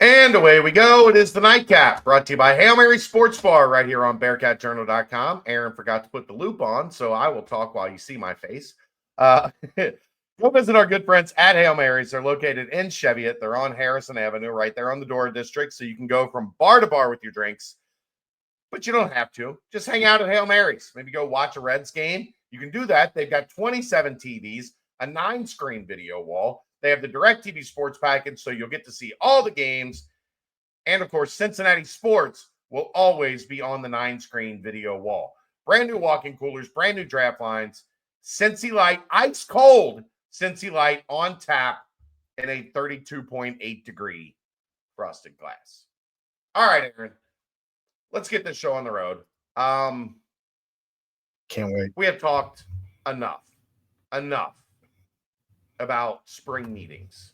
And away we go. It is the Nightcap, brought to you by Hail Mary Sports Bar right here on BearcatJournal.com. Aaron forgot to put the loop on, so I will talk while you see my face. Go visit our good friends at Hail Mary's. They're located in Cheviot. They're on Harrison Avenue, right there on the Dora District, so you can go from bar to bar with your drinks. But you don't have to. Just hang out at Hail Mary's. Maybe go watch a Reds game. You can do that. They've got 27 TVs, a 9-screen video wall. They have the DirecTV sports package, so you'll get to see all the games. And, of course, Cincinnati sports will always be on the 9-screen video wall. Brand new walk-in coolers, brand new draft lines, Cincy Light, ice cold Cincy Light on tap in a 32.8-degree frosted glass. All right, Aaron, let's get this show on the road. Can't wait. We have talked enough about spring meetings,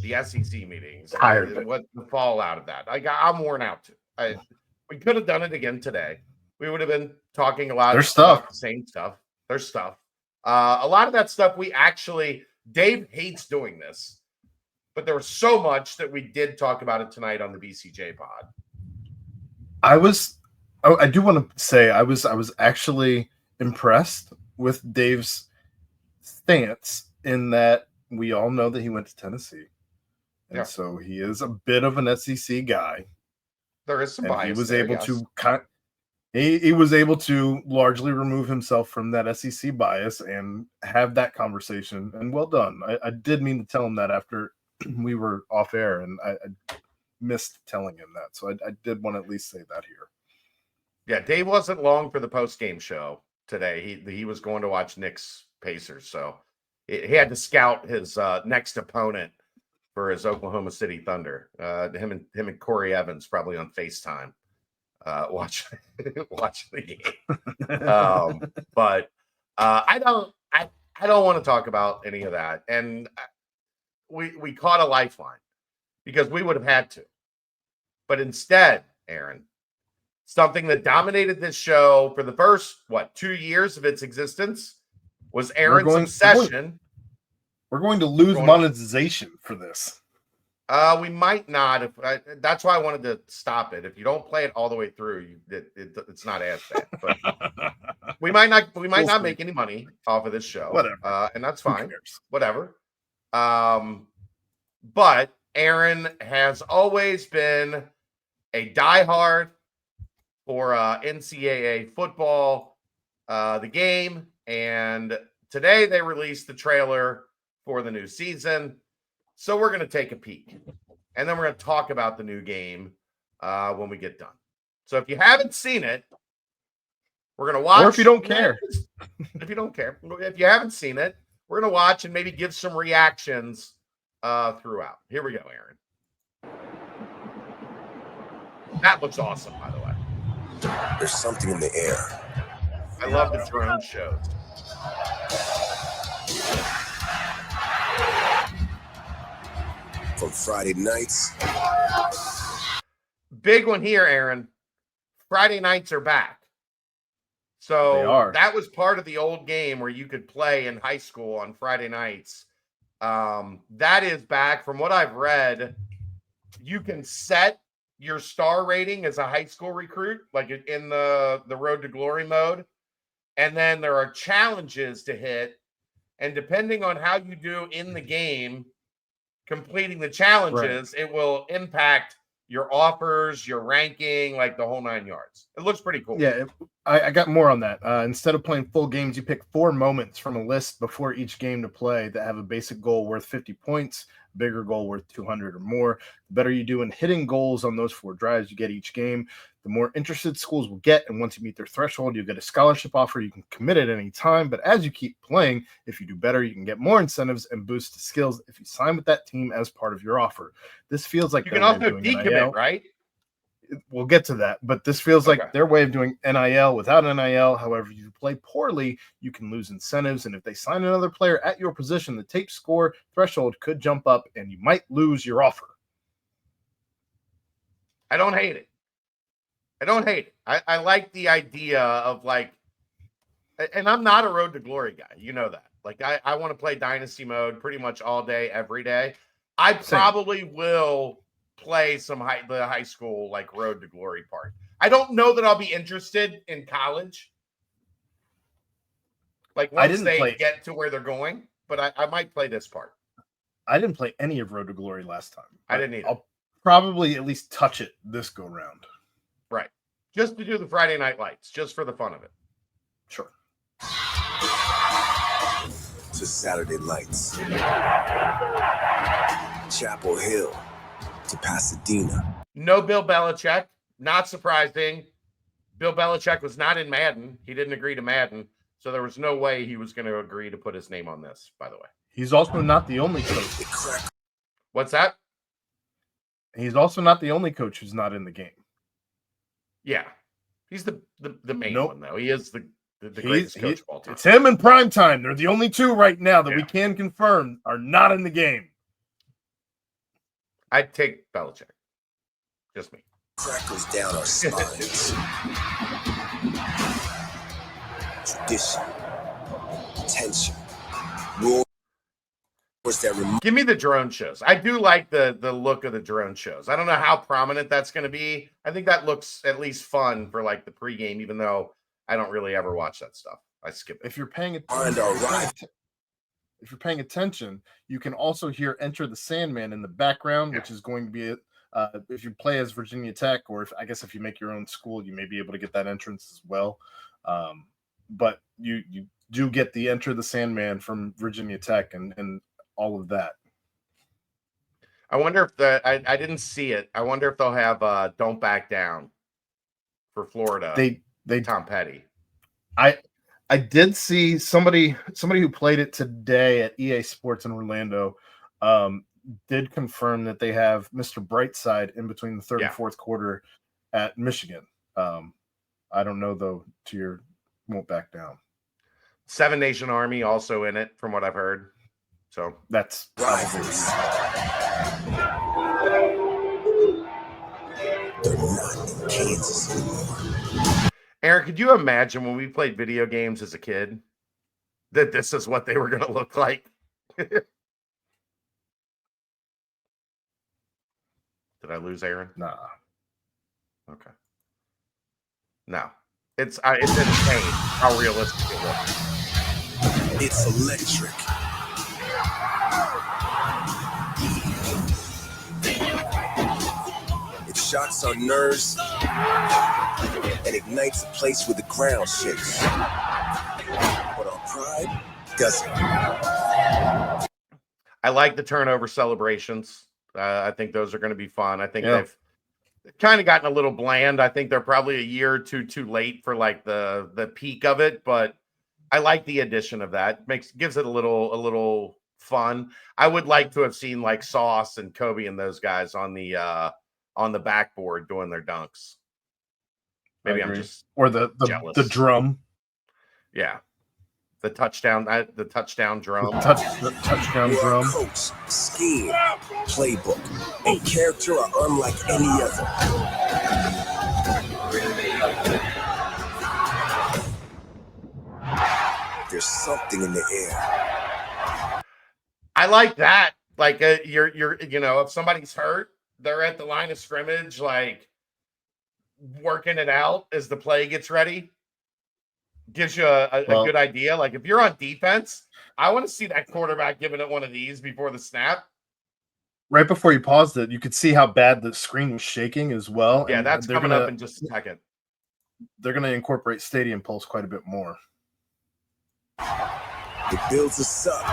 the SEC meetings, Tired. what the fallout of that. I'm worn out too. We could have done it again today. We would have been talking a lot There's stuff. about the same stuff. There's stuff. A lot of that stuff Dave hates doing this, but there was so much that we did talk about it tonight on the BCJ pod. I do want to say I was actually impressed with Dave's stance in that we all know that he went to Tennessee. And so he is a bit of an SEC guy. There is some bias. He was able to largely remove himself from that SEC bias and have that conversation. And well done. I did mean to tell him that after we were off air, and I missed telling him that. So I did want to at least say that here. Yeah, Dave wasn't long for the post-game show today. He was going to watch Knicks Pacers, so he had to scout his next opponent for his Oklahoma City Thunder. Him and Corey Evans probably on FaceTime watching the game. But I don't want to talk about any of that. And we caught a lifeline because we would have had to. But instead, Aaron, something that dominated this show for the first 2 years of its existence was Aaron's obsession. We're going to lose monetization for this. We might not. That's why I wanted to stop it. If you don't play it all the way through, it's not as bad. But we might not make any money off of this show. Whatever, and that's fine. Whatever. But Aaron has always been a diehard for NCAA football, the game, and today they released the trailer for the new season. So we're going to take a peek, and then we're going to talk about the new game when we get done. So if you haven't seen it, we're going to watch. Or if you don't care. If you don't care. If you haven't seen it, we're going to watch and maybe give some reactions throughout. Here we go, Aaron. That looks awesome, by the way. There's something in the air. I love the drone shows. From Friday nights. Big one here, Aaron. Friday nights are back. So that was part of the old game where you could play in high school on Friday nights. That is back. From what I've read, you can set your star rating as a high school recruit, like in the Road to Glory mode. And then there are challenges to hit. And depending on how you do in the game, completing the challenges, it will impact your offers, your ranking, like the whole 9 yards. It looks pretty cool. Yeah, I got more on that. Instead of playing full games, you pick 4 moments from a list before each game to play that have a basic goal worth 50 points, bigger goal worth 200 or more. The better you do in hitting goals on those 4 drives you get each game, the more interested schools will get. And once you meet their threshold, you'll get a scholarship offer. You can commit at any time. But as you keep playing, if you do better, you can get more incentives and boost skills if you sign with that team as part of your offer. This feels like you can also decommit, right? We'll get to that, but this feels like their way of doing NIL without NIL. However, if you play poorly, you can lose incentives. And if they sign another player at your position, the tape score threshold could jump up and you might lose your offer. I don't hate it. I like the idea of like, and I'm not a Road to Glory guy. You know that. Like I want to play Dynasty mode pretty much all day, every day. I probably will play the high school like road to glory part. I don't know that I'll be interested in college. Like once they get to where they're going, but I might play this part. I didn't play any of Road to Glory last time. I didn't either. I'll probably at least touch it this go round. Right. Just to do the Friday Night Lights, just for the fun of it. Sure. To Saturday Lights. Chapel Hill to Pasadena. No Bill Belichick. Not surprising. Bill Belichick was not in Madden. He didn't agree to Madden. So there was no way he was going to agree to put his name on this, by the way. He's also not the only coach. What's that? He's also not the only coach who's not in the game. Yeah. He's the main one, though. He is the greatest coach of all time. It's him and Primetime. They're the only two right now that we can confirm are not in the game. I'd take Belichick. Just me. Crackles down our spines. Tradition. Tension. Roars that give me the drone shows. I do like the look of the drone shows. I don't know how prominent that's going to be. I think that looks at least fun for like the pregame, even though I don't really ever watch that stuff. I skip it. If you're paying attention, you can also hear Enter the Sandman in the background, which is going to be if you play as Virginia Tech, or if you make your own school, you may be able to get that entrance as well. But you do get the Enter the Sandman from Virginia Tech and all of that. I wonder if I didn't see it. I wonder if they'll have Don't Back Down for Florida. They Tom Petty. I did see somebody who played it today at EA Sports in Orlando did confirm that they have Mr. Brightside in between the third and fourth quarter at Michigan. I don't know though. Won't back down. Seven Nation Army also in it, from what I've heard. So that's probably. They're not in Kansas anymore. Aaron, could you imagine when we played video games as a kid that this is what they were going to look like? Did I lose Aaron? Nah. Okay. No. It's insane how realistic it looks. It's electric. It shocks our nerves and ignites a place where the ground shakes. But our pride doesn't. I like the turnover celebrations. I think those are going to be fun. I think they've kind of gotten a little bland. I think they're probably a year or two too late for like the peak of it, but I like the addition of that. Gives it a little fun. I would like to have seen like Sauce and Kobe and those guys on the backboard doing their dunks. Maybe I'm just jealous. The drum. Yeah. The touchdown drum. The touchdown drum. Coach, scheme, playbook, and character are unlike any other. There's something in the air. I like that. Like you're if somebody's hurt, they're at the line of scrimmage, like working it out as the play gets ready. Gives you a good idea. Like if you're on defense, I want to see that quarterback giving it one of these before the snap. Right before you paused it, you could see how bad the screen was shaking as well. Yeah, that's coming up in just a second. They're going to incorporate Stadium Pulse quite a bit more. It builds us up,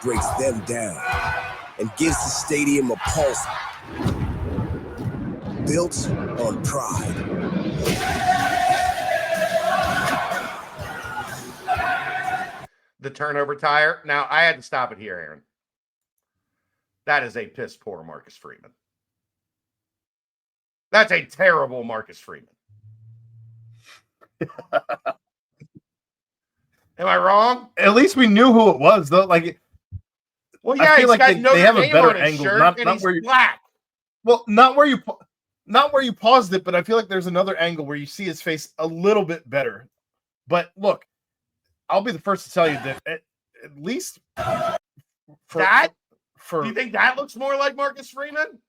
breaks them down, and gives the stadium a pulse built on pride. The turnover tire. Now, I had to stop it here, Aaron. That is a piss poor Marcus Freeman. That's a terrible Marcus Freeman. Am I wrong? At least we knew who it was, though. Like, well, yeah, he's got Notre they have a Dame better on his angle, shirt, not and he's where you black. Well, not where you paused it, but I feel like there's another angle where you see his face a little bit better. But look, I'll be the first to tell you that at least Do you think that looks more like Marcus Freeman?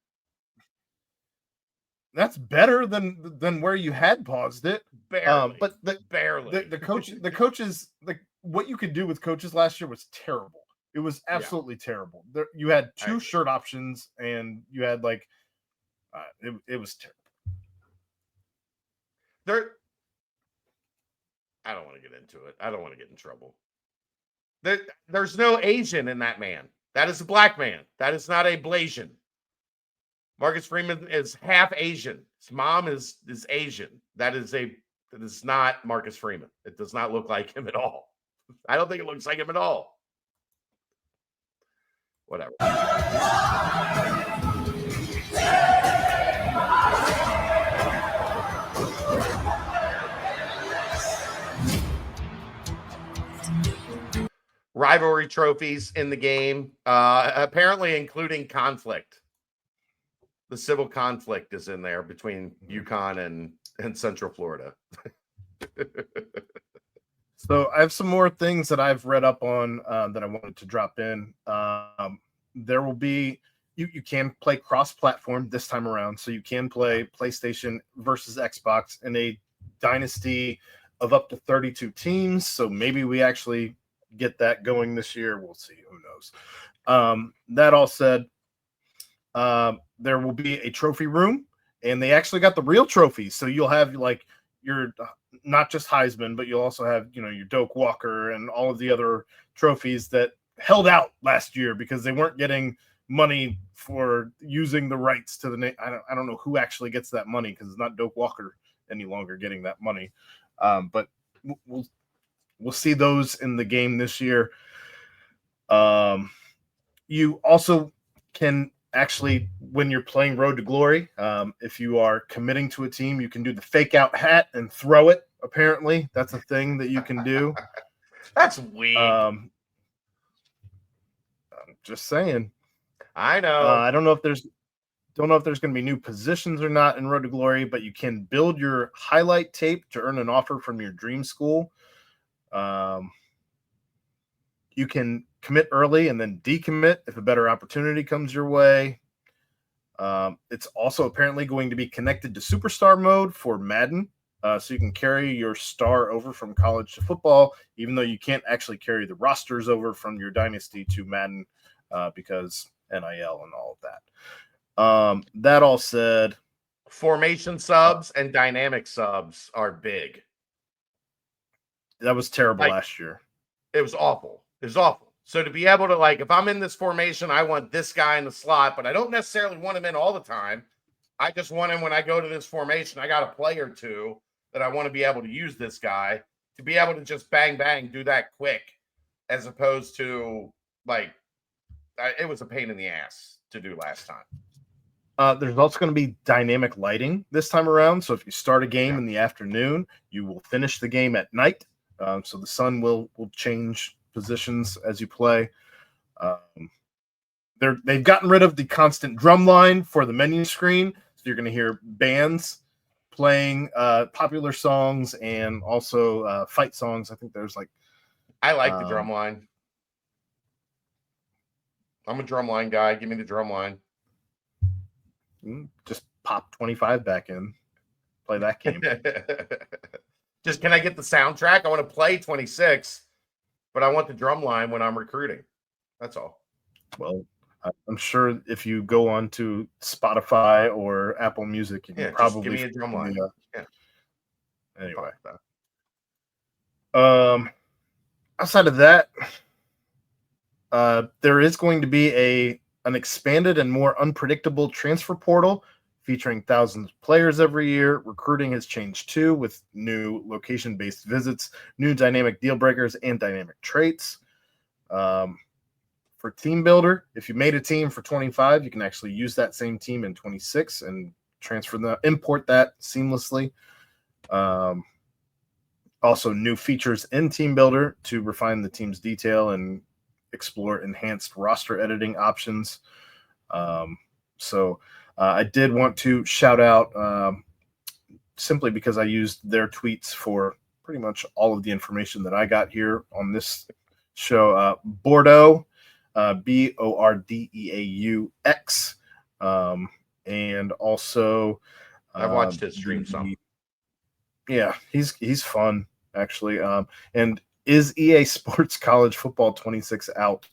That's better than where you had paused it. Barely. But barely. The coaches, like what you could do with coaches last year was terrible. It was absolutely terrible. You had 2 shirt options, and you had like it was terrible. I don't want to get into it. I don't want to get in trouble. There's no Asian in that man. That is a black man. That is not a Blasian. Marcus Freeman is half Asian. His mom is Asian. That is not Marcus Freeman. It does not look like him at all. I don't think it looks like him at all. Whatever. Rivalry trophies in the game, apparently including conflict. The civil conflict is in there between UConn and Central Florida. So I have some more things that I've read up on that I wanted to drop in. There will be you can play cross-platform this time around, so you can play PlayStation versus Xbox in a dynasty of up to 32 teams. So maybe we actually get that going this year. We'll see. Who knows? That all said, there will be a trophy room, and they actually got the real trophies. So you'll have like your not just Heisman, but you'll also have your Doak Walker and all of the other trophies that held out last year because they weren't getting money for using the rights to the name. I don't know who actually gets that money because it's not Doak Walker any longer getting that money. But we'll see those in the game this year. You also can actually, when you're playing Road to Glory, if you are committing to a team, you can do the fake out hat and throw it. Apparently, that's a thing that you can do. That's weak. I'm just saying. I know. I don't know if there's going to be new positions or not in Road to Glory, but you can build your highlight tape to earn an offer from your dream school. You can commit early and then decommit if a better opportunity comes your way. It's also apparently going to be connected to Superstar mode for Madden, so you can carry your star over from college to football, even though you can't actually carry the rosters over from your dynasty to Madden because NIL and all of that. That all said, formation subs and dynamic subs are big. That was terrible last year. It was awful. It was awful. So to be able to, like, if I'm in this formation, I want this guy in the slot, but I don't necessarily want him in all the time. I just want him when I go to this formation. I got a play or two that I want to be able to use this guy to be able to just bang, bang, do that quick, as opposed to, like, it was a pain in the ass to do last time. There's also going to be dynamic lighting this time around. So if you start a game in the afternoon, you will finish the game at night. So the sun will change positions as you play. They've gotten rid of the constant drum line for the menu screen. So you're going to hear bands playing popular songs and also fight songs. I think there's like... I like the drum line. I'm a drum line guy. Give me the drum line. Just pop 25 back in. Play that game. Just, can I get the soundtrack? I want to play 26, but I want the drum line when I'm recruiting. That's all. Well, I'm sure if you go on to Spotify or Apple Music, you can probably give me a drum line. Anyway. Outside of that, there is going to be an expanded and more unpredictable transfer portal featuring thousands of players every year. Recruiting has changed too, with new location-based visits, new dynamic deal breakers, and dynamic traits. For Team Builder, if you made a team for 25, you can actually use that same team in 26 and import that seamlessly. Also, new features in Team Builder to refine the team's detail and explore enhanced roster editing options. I did want to shout out, simply because I used their tweets for pretty much all of the information that I got here on this show. Bordeaux BORDEAUX. And also, I've watched his stream some. Yeah, he's fun actually. And is EA Sports College Football 26 out?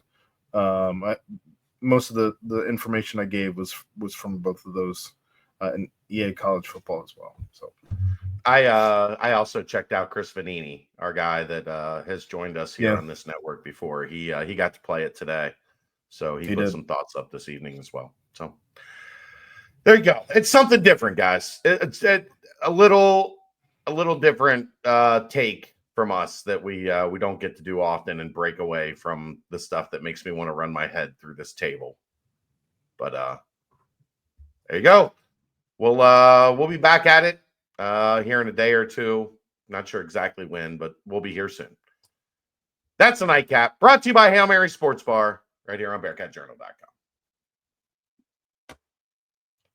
Most of the information I gave was from both of those, and EA College Football as well. So I also checked out Chris Vanini, our guy that has joined us here on this network before. He got to play it today, so he put some thoughts up this evening as well. So there you go. It's something different, guys. It's a little different take from us that we don't get to do often and break away from the stuff that makes me want to run my head through this table. But there you go. We'll be back at it here in a day or two. Not sure exactly when, but we'll be here soon. That's the Nightcap, brought to you by Hail Mary Sports Bar, right here on BearcatJournal.com.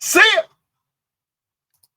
See ya!